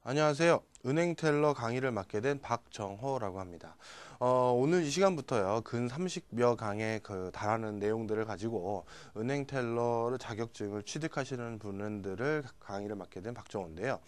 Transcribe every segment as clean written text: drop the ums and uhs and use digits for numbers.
안녕하세요. 은행 텔러 강의를 맡게 된 박정호라고 합니다. 오늘 이 시간부터요, 근 30여 강에 달하는 내용들을 가지고 은행 텔러를 자격증을 취득하시는 분들을 강의를 맡게 된 박정호인데요.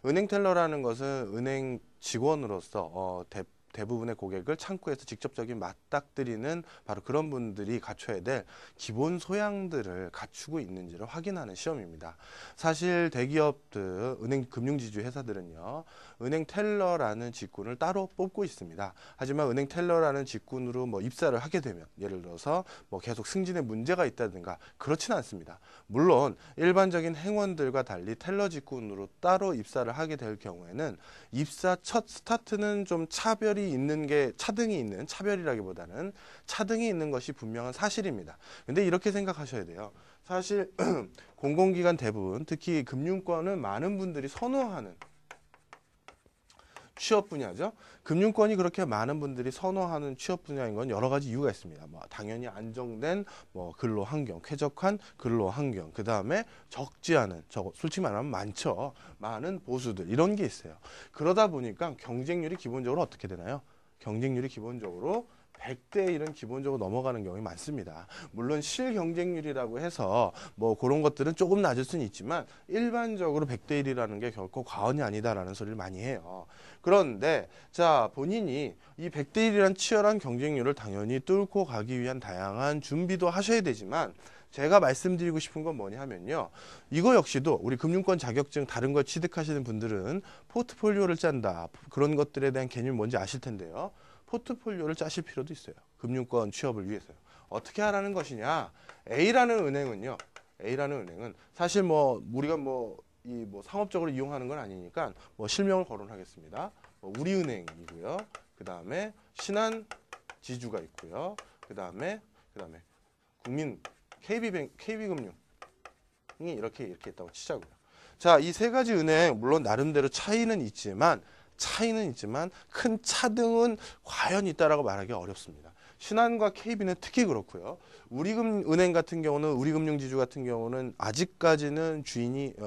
은행 텔러라는 것은 은행 직원으로서 대부분의 고객을 창구에서 직접적인 맞닥뜨리는 바로 그런 분들이 갖춰야 될 기본 소양들을 갖추고 있는지를 확인하는 시험입니다. 사실 대기업들, 은행 금융지주 회사들은요, 은행 텔러라는 직군을 따로 뽑고 있습니다. 하지만 은행 텔러라는 직군으로 입사를 하게 되면, 예를 들어서 계속 승진에 문제가 있다든가 그렇지는 않습니다. 물론 일반적인 행원들과 달리 텔러 직군으로 따로 입사를 하게 될 경우에는 입사 첫 스타트는 좀 차별이 있는 게, 차별이라기보다는 차등이 있는 것이 분명한 사실입니다. 근데 이렇게 생각하셔야 돼요. 사실 공공기관 대부분, 특히 금융권은 많은 분들이 선호하는 취업 분야죠. 금융권이 그렇게 많은 분들이 선호하는 취업 분야인 건 여러 가지 이유가 있습니다. 당연히 안정된 근로 환경, 쾌적한 근로 환경, 그 다음에 적지 않은, 솔직히 말하면 많죠. 많은 보수들, 이런 게 있어요. 그러다 보니까 경쟁률이 기본적으로 어떻게 되나요? 경쟁률이 기본적으로 100대 1은 기본적으로 넘어가는 경우가 많습니다. 물론 실경쟁률이라고 해서 그런 것들은 조금 낮을 수는 있지만 일반적으로 100대 1이라는 게 결코 과언이 아니다라는 소리를 많이 해요. 그런데 자, 본인이 이 100대 1이란 치열한 경쟁률을 당연히 뚫고 가기 위한 다양한 준비도 하셔야 되지만, 제가 말씀드리고 싶은 건 뭐냐 하면요, 이거 역시도 우리 금융권 자격증 다른 걸 취득하시는 분들은 포트폴리오를 짠다, 그런 것들에 대한 개념이 뭔지 아실 텐데요. 포트폴리오를 짜실 필요도 있어요. 금융권 취업을 위해서요. 어떻게 하라는 것이냐? A라는 은행은 사실 우리가 상업적으로 이용하는 건 아니니까 실명을 거론하겠습니다. 우리은행이고요. 그 다음에 신한지주가 있고요. 그 다음에 국민 KB금융이 이렇게 있다고 치자고요. 자, 이 세 가지 은행 물론 나름대로 차이는 있지만 큰 차등은 과연 있다라고 말하기 어렵습니다. 신한과 KB는 특히 그렇고요. 우리금융 같은 경우는 아직까지는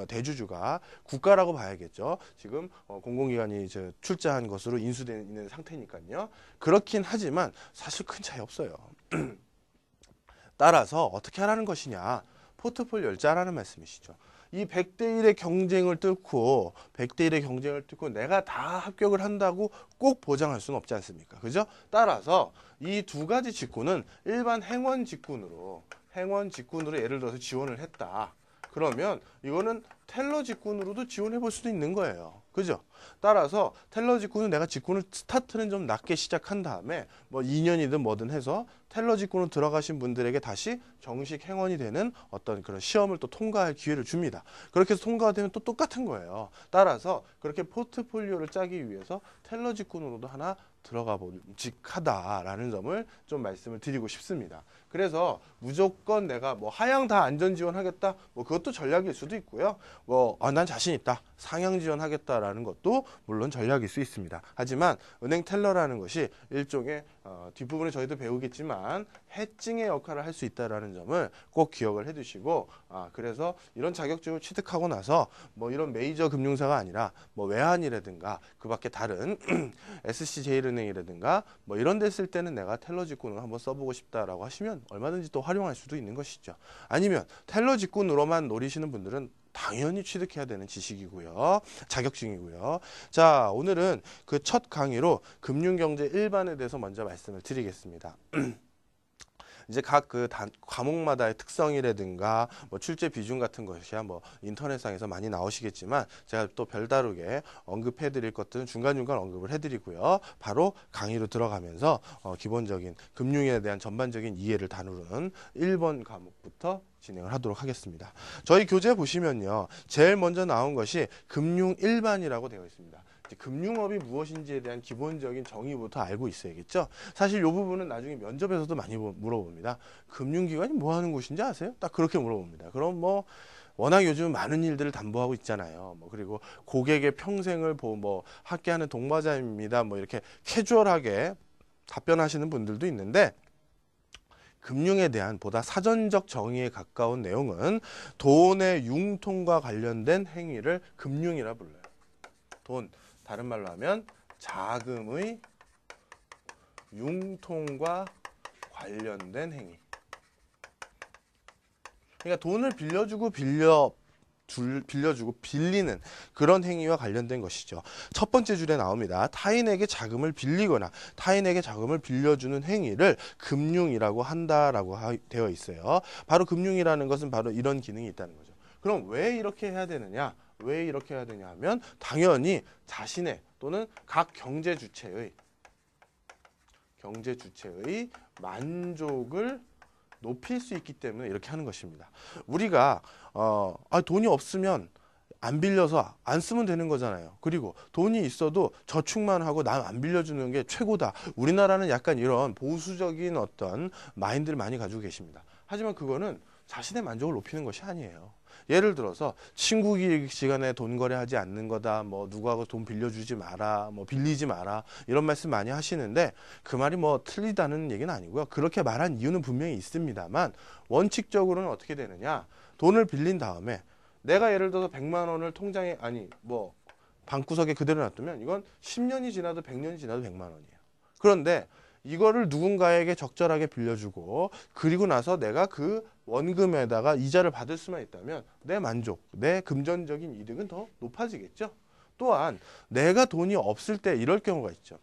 대주주가 국가라고 봐야겠죠. 지금 공공기관이 출자한 것으로 인수되어 있는 상태니까요. 그렇긴 하지만 사실 큰 차이 없어요. 따라서 어떻게 하라는 것이냐? 포트폴리오를 짜라는 말씀이시죠. 이 100대 1의 경쟁을 뚫고 내가 다 합격을 한다고 꼭 보장할 수는 없지 않습니까? 그죠? 따라서 이 두 가지 직군은 일반 행원 직군으로 예를 들어서 지원을 했다. 그러면 이거는 텔러 직군으로도 지원해 볼 수도 있는 거예요. 그죠? 따라서 텔러 직군은 내가 직군을 스타트는 좀 낮게 시작한 다음에 2년이든 뭐든 해서 텔러 직군으로 들어가신 분들에게 다시 정식 행원이 되는 어떤 그런 시험을 또 통과할 기회를 줍니다. 그렇게 해서 통과가 되면 또 똑같은 거예요. 따라서 그렇게 포트폴리오를 짜기 위해서 텔러 직군으로도 하나 들어가 보직하다라는 점을 좀 말씀을 드리고 싶습니다. 그래서 무조건 내가 하향 다 안전 지원하겠다, 그것도 전략일 수도 있고요. 난 자신 있다, 상향 지원하겠다라는 것도 물론 전략일 수 있습니다. 하지만 은행 텔러라는 것이 일종의 뒷부분에 저희도 배우겠지만 해칭의 역할을 할 수 있다라는 점을 꼭 기억을 해두시고, 그래서 이런 자격증을 취득하고 나서 이런 메이저 금융사가 아니라 외환이라든가 그 밖에 다른 SC제일은행이라든가 이런 데 쓸 때는 내가 텔러 직군을 한번 써보고 싶다라고 하시면 얼마든지 또 활용할 수도 있는 것이죠. 아니면 텔러 직군으로만 노리시는 분들은 당연히 취득해야 되는 지식이고요. 자격증이고요. 자, 오늘은 그 첫 강의로 금융경제 일반에 대해서 먼저 말씀을 드리겠습니다. 이제 각 과목마다의 특성이라든가 출제 비중 같은 것이야 인터넷상에서 많이 나오시겠지만, 제가 또 별다르게 언급해 드릴 것들은 중간중간 언급을 해 드리고요. 바로 강의로 들어가면서 기본적인 금융에 대한 전반적인 이해를 다루는 1번 과목부터 진행을 하도록 하겠습니다. 저희 교재 보시면요, 제일 먼저 나온 것이 금융 일반이라고 되어 있습니다. 금융업이 무엇인지에 대한 기본적인 정의부터 알고 있어야겠죠. 사실 이 부분은 나중에 면접에서도 많이 물어봅니다. 금융기관이 뭐 하는 곳인지 아세요? 딱 그렇게 물어봅니다. 그럼 워낙 요즘 많은 일들을 담보하고 있잖아요. 그리고 고객의 평생을 함께하는 동반자입니다. 이렇게 캐주얼하게 답변하시는 분들도 있는데, 금융에 대한 보다 사전적 정의에 가까운 내용은 돈의 융통과 관련된 행위를 금융이라 불러요. 돈, 다른 말로 하면 자금의 융통과 관련된 행위. 그러니까 돈을 빌려주고 빌려주고 빌리는 그런 행위와 관련된 것이죠. 첫 번째 줄에 나옵니다. 타인에게 자금을 빌리거나 타인에게 자금을 빌려주는 행위를 금융이라고 한다라고 되어 있어요. 바로 금융이라는 것은 바로 이런 기능이 있다는 거죠. 그럼 왜 이렇게 해야 되느냐? 왜 이렇게 해야 되냐 하면 당연히 자신의 또는 각 경제 주체의 만족을 높일 수 있기 때문에 이렇게 하는 것입니다. 우리가 돈이 없으면 안 빌려서 안 쓰면 되는 거잖아요. 그리고 돈이 있어도 저축만 하고 남 안 빌려주는 게 최고다. 우리나라는 약간 이런 보수적인 어떤 마인드를 많이 가지고 계십니다. 하지만 그거는 자신의 만족을 높이는 것이 아니에요. 예를 들어서 친구 시간에 돈 거래하지 않는 거다. 뭐 누구하고 돈 빌려주지 마라. 뭐 빌리지 마라. 이런 말씀 많이 하시는데 그 말이 뭐 틀리다는 얘기는 아니고요. 그렇게 말한 이유는 분명히 있습니다만 원칙적으로는 어떻게 되느냐? 돈을 빌린 다음에 내가 예를 들어서 100만 원을 통장에 방구석에 그대로 놔두면 이건 10년이 지나도 100년이 지나도 100만 원이에요. 그런데 이거를 누군가에게 적절하게 빌려주고 그리고 나서 내가 그 원금에다가 이자를 받을 수만 있다면 내 만족, 내 금전적인 이득은 더 높아지겠죠. 또한 내가 돈이 없을 때 이럴 경우가 있죠.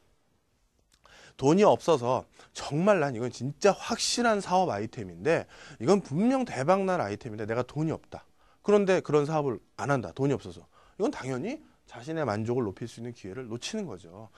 돈이 없어서 정말 난 이건 진짜 확실한 사업 아이템인데 이건 분명 대박날 아이템인데 내가 돈이 없다. 그런데 그런 사업을 안 한다. 돈이 없어서. 이건 당연히 자신의 만족을 높일 수 있는 기회를 놓치는 거죠.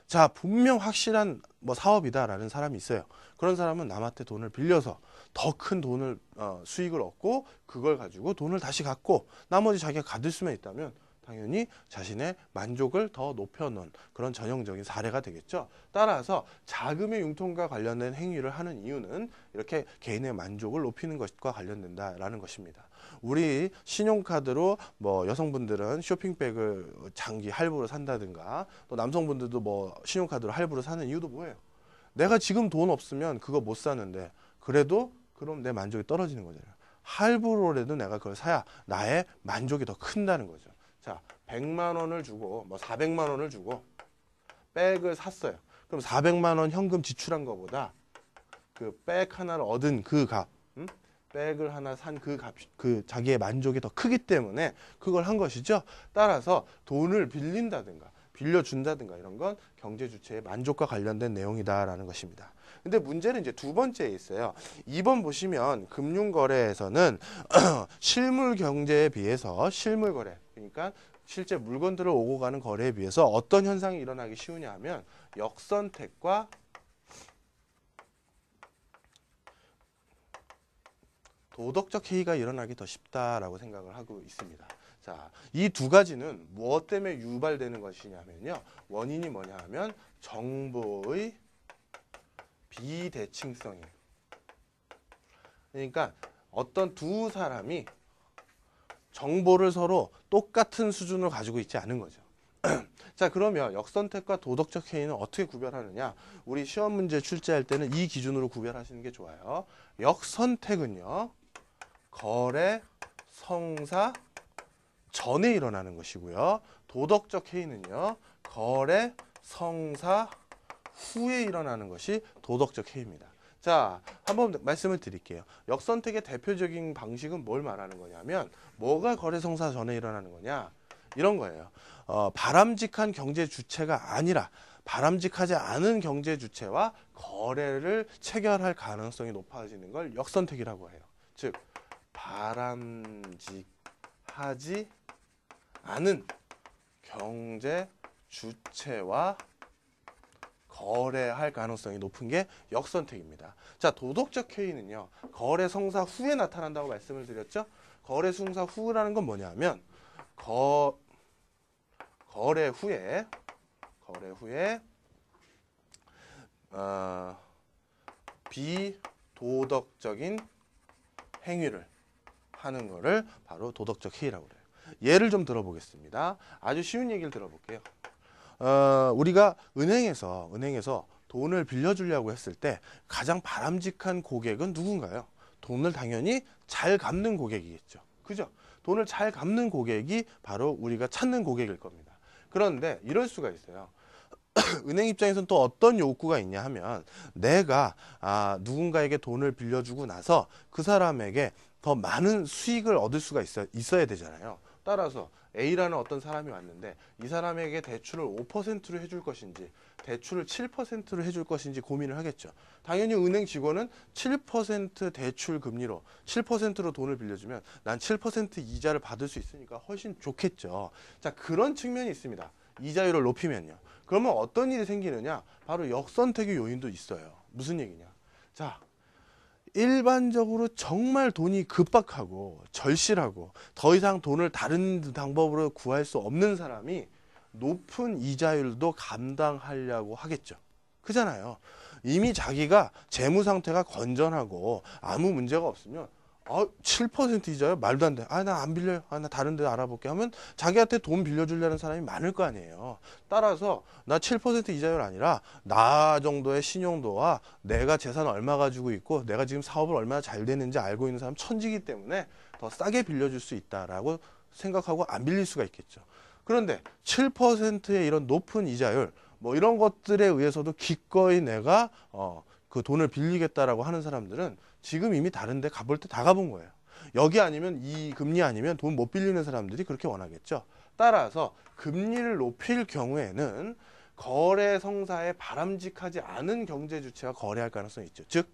자, 분명 확실한 사업이다라는 사람이 있어요. 그런 사람은 남한테 돈을 빌려서 더 큰 돈을 수익을 얻고 그걸 가지고 돈을 다시 갚고 나머지 자기가 가질 수만 있다면 당연히 자신의 만족을 더 높여놓은 그런 전형적인 사례가 되겠죠. 따라서 자금의 융통과 관련된 행위를 하는 이유는 이렇게 개인의 만족을 높이는 것과 관련된다라는 것입니다. 우리 신용카드로 여성분들은 쇼핑백을 장기 할부로 산다든가 또 남성분들도 신용카드로 할부로 사는 이유도 뭐예요? 내가 지금 돈 없으면 그거 못 사는데 그래도 그럼 내 만족이 떨어지는 거잖아요. 할부로라도 내가 그걸 사야 나의 만족이 더 큰다는 거죠. 자, 100만 원을 주고 400만 원을 주고 백을 샀어요. 그럼 400만 원 현금 지출한 거보다 그 백 하나를 얻은 그 값, 백을 하나 산 그 값, 그 자기의 만족이 더 크기 때문에 그걸 한 것이죠. 따라서 돈을 빌린다든가 빌려준다든가 이런 건 경제 주체의 만족과 관련된 내용이다라는 것입니다. 근데 문제는 이제 두 번째에 있어요. 2번 보시면 금융거래에서는 실물 경제에 비해서 실물 거래, 그러니까 실제 물건들을 오고 가는 거래에 비해서 어떤 현상이 일어나기 쉬우냐 하면 역선택과 도덕적 해이가 일어나기 더 쉽다라고 생각을 하고 있습니다. 자, 이 두 가지는 무엇 때문에 유발되는 것이냐면요. 원인이 뭐냐 하면 정보의 비대칭성이에요. 그러니까 어떤 두 사람이 정보를 서로 똑같은 수준으로 가지고 있지 않은 거죠. 자, 그러면 역선택과 도덕적 해이는 어떻게 구별하느냐? 우리 시험 문제 출제할 때는 이 기준으로 구별하시는 게 좋아요. 역선택은요. 거래 성사 전에 일어나는 것이고요. 도덕적 해이는요. 거래 성사 후에 일어나는 것이 도덕적 해이입니다. 자, 한번 말씀을 드릴게요. 역선택의 대표적인 방식은 뭘 말하는 거냐면 뭐가 거래 성사 전에 일어나는 거냐? 이런 거예요. 바람직한 경제 주체가 아니라 바람직하지 않은 경제 주체와 거래를 체결할 가능성이 높아지는 걸 역선택이라고 해요. 즉 바람직하지 않은 경제 주체와 거래할 가능성이 높은 게 역선택입니다. 자, 도덕적 해이는요. 거래 성사 후에 나타난다고 말씀을 드렸죠. 거래 성사 후라는 건 뭐냐면 거래 후에 비도덕적인 행위를 하는 거를 바로 도덕적 해이라고 그래요. 예를 좀 들어보겠습니다. 아주 쉬운 얘기를 들어볼게요. 우리가 은행에서 돈을 빌려주려고 했을 때 가장 바람직한 고객은 누군가요? 돈을 당연히 잘 갚는 고객이겠죠. 그죠? 돈을 잘 갚는 고객이 바로 우리가 찾는 고객일 겁니다. 그런데 이럴 수가 있어요. 은행 입장에서는 또 어떤 욕구가 있냐 하면 내가 누군가에게 돈을 빌려주고 나서 그 사람에게 더 많은 수익을 얻을 수가 있어야 되잖아요. 따라서 A라는 어떤 사람이 왔는데 이 사람에게 대출을 5%로 해줄 것인지 대출을 7%로 해줄 것인지 고민을 하겠죠. 당연히 은행 직원은 7% 대출 금리로 7%로 돈을 빌려주면 난 7% 이자를 받을 수 있으니까 훨씬 좋겠죠. 자, 그런 측면이 있습니다. 이자율을 높이면요. 그러면 어떤 일이 생기느냐? 바로 역선택의 요인도 있어요. 무슨 얘기냐? 자, 일반적으로 정말 돈이 급박하고 절실하고 더 이상 돈을 다른 방법으로 구할 수 없는 사람이 높은 이자율도 감당하려고 하겠죠. 그잖아요. 이미 자기가 재무 상태가 건전하고 아무 문제가 없으면 7% 이자요? 말도 안 돼. 나 안 빌려요. 나 다른 데 알아볼게 하면 자기한테 돈 빌려주려는 사람이 많을 거 아니에요. 따라서 나 7% 이자율 아니라 나 정도의 신용도와 내가 재산 얼마 가지고 있고 내가 지금 사업을 얼마나 잘 되는지 알고 있는 사람 천지기 때문에 더 싸게 빌려줄 수 있다라고 생각하고 안 빌릴 수가 있겠죠. 그런데 7%의 이런 높은 이자율 뭐 이런 것들에 의해서도 기꺼이 내가 그 돈을 빌리겠다라고 하는 사람들은 지금 이미 다른 데 가볼 때 다 가본 거예요. 여기 아니면 이 금리 아니면 돈 못 빌리는 사람들이 그렇게 원하겠죠. 따라서 금리를 높일 경우에는 거래 성사에 바람직하지 않은 경제 주체가 거래할 가능성이 있죠. 즉,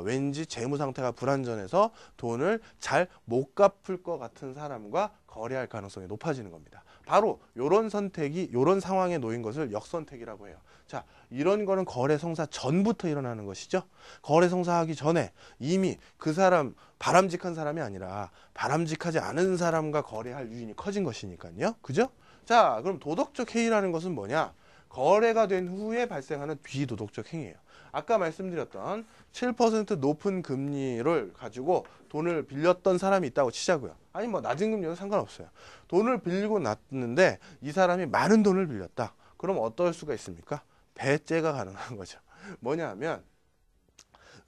왠지 재무 상태가 불안전해서 돈을 잘 못 갚을 것 같은 사람과 거래할 가능성이 높아지는 겁니다. 바로 이런 선택이 이런 상황에 놓인 것을 역선택이라고 해요. 자, 이런 거는 거래 성사 전부터 일어나는 것이죠. 거래 성사하기 전에 이미 그 사람 바람직한 사람이 아니라 바람직하지 않은 사람과 거래할 유인이 커진 것이니까요. 그죠? 자, 그럼 도덕적 해이라는 것은 뭐냐? 거래가 된 후에 발생하는 비도덕적 행위예요. 아까 말씀드렸던 7% 높은 금리를 가지고 돈을 빌렸던 사람이 있다고 치자고요. 아니 뭐 낮은 금리는 상관없어요. 돈을 빌리고 났는데 이 사람이 많은 돈을 빌렸다. 그럼 어떨 수가 있습니까? 배째가 가능한 거죠. 뭐냐 하면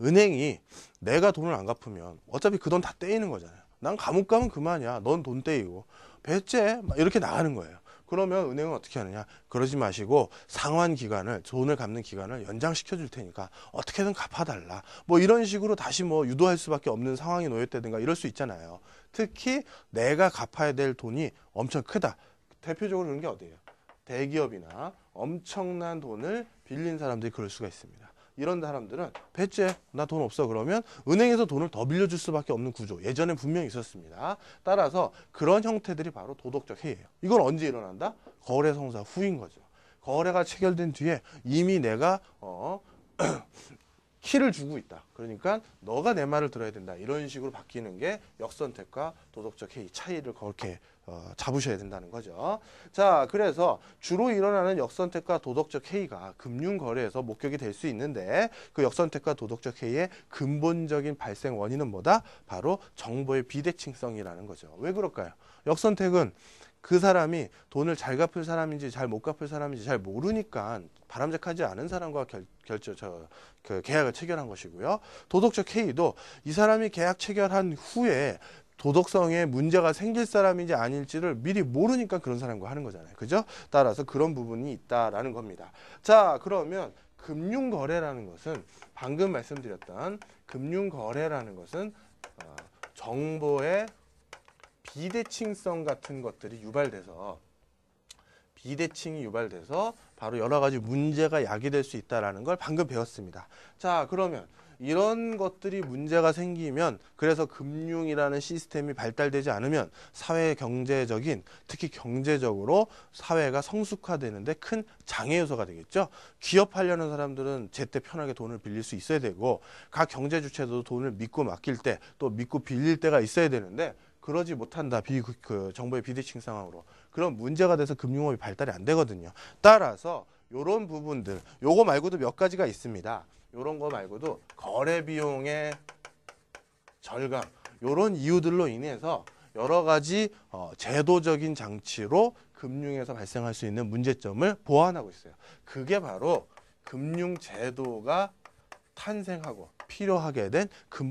은행이 내가 돈을 안 갚으면 어차피 그 돈 다 떼이는 거잖아요. 난 감옥 가면 그만이야. 넌 돈 떼이고 배째 이렇게 나가는 거예요. 그러면 은행은 어떻게 하느냐? 그러지 마시고 상환 기간을 돈을 갚는 기간을 연장시켜 줄 테니까 어떻게든 갚아달라. 뭐 이런 식으로 다시 뭐 유도할 수밖에 없는 상황이 놓였다든가 이럴 수 있잖아요. 특히 내가 갚아야 될 돈이 엄청 크다. 대표적으로 그런 게 어디예요? 대기업이나 엄청난 돈을 빌린 사람들이 그럴 수가 있습니다. 이런 사람들은 배째 나 돈 없어 그러면 은행에서 돈을 더 빌려줄 수밖에 없는 구조 예전에 분명히 있었습니다. 따라서 그런 형태들이 바로 도덕적 해이예요. 이건 언제 일어난다? 거래 성사 후인 거죠. 거래가 체결된 뒤에 이미 내가 키를 주고 있다. 그러니까 너가 내 말을 들어야 된다. 이런 식으로 바뀌는 게 역선택과 도덕적 해이 차이를 그렇게 잡으셔야 된다는 거죠. 자, 그래서 주로 일어나는 역선택과 도덕적 해이가 금융거래에서 목격이 될 수 있는데 그 역선택과 도덕적 해이의 근본적인 발생 원인은 뭐다? 바로 정보의 비대칭성이라는 거죠. 왜 그럴까요? 역선택은 그 사람이 돈을 잘 갚을 사람인지 잘 못 갚을 사람인지 잘 모르니까 바람직하지 않은 사람과 계약을 체결한 것이고요. 도덕적 해이도 이 사람이 계약 체결한 후에 도덕성에 문제가 생길 사람인지 아닐지를 미리 모르니까 그런 사람과 하는 거잖아요. 그죠? 따라서 그런 부분이 있다라는 겁니다. 자, 그러면 금융거래라는 것은 방금 말씀드렸던 금융거래라는 것은 정보의 비대칭성 같은 것들이 비대칭이 유발돼서 바로 여러 가지 문제가 야기될 수 있다는 걸 방금 배웠습니다. 자, 그러면 이런 것들이 문제가 생기면 그래서 금융이라는 시스템이 발달되지 않으면 사회 경제적인 특히 경제적으로 사회가 성숙화되는데 큰 장애 요소가 되겠죠. 기업하려는 사람들은 제때 편하게 돈을 빌릴 수 있어야 되고 각 경제 주체도 돈을 믿고 맡길 때 또 믿고 빌릴 때가 있어야 되는데 그러지 못한다. 정보의 비대칭 상황으로. 그런 문제가 돼서 금융업이 발달이 안 되거든요. 따라서 이런 부분들, 요거 말고도 몇 가지가 있습니다. 이런 거 말고도 거래 비용의 절감, 이런 이유들로 인해서 여러 가지 제도적인 장치로 금융에서 발생할 수 있는 문제점을 보완하고 있어요. 그게 바로 금융제도가 탄생하고 필요하게 된 근본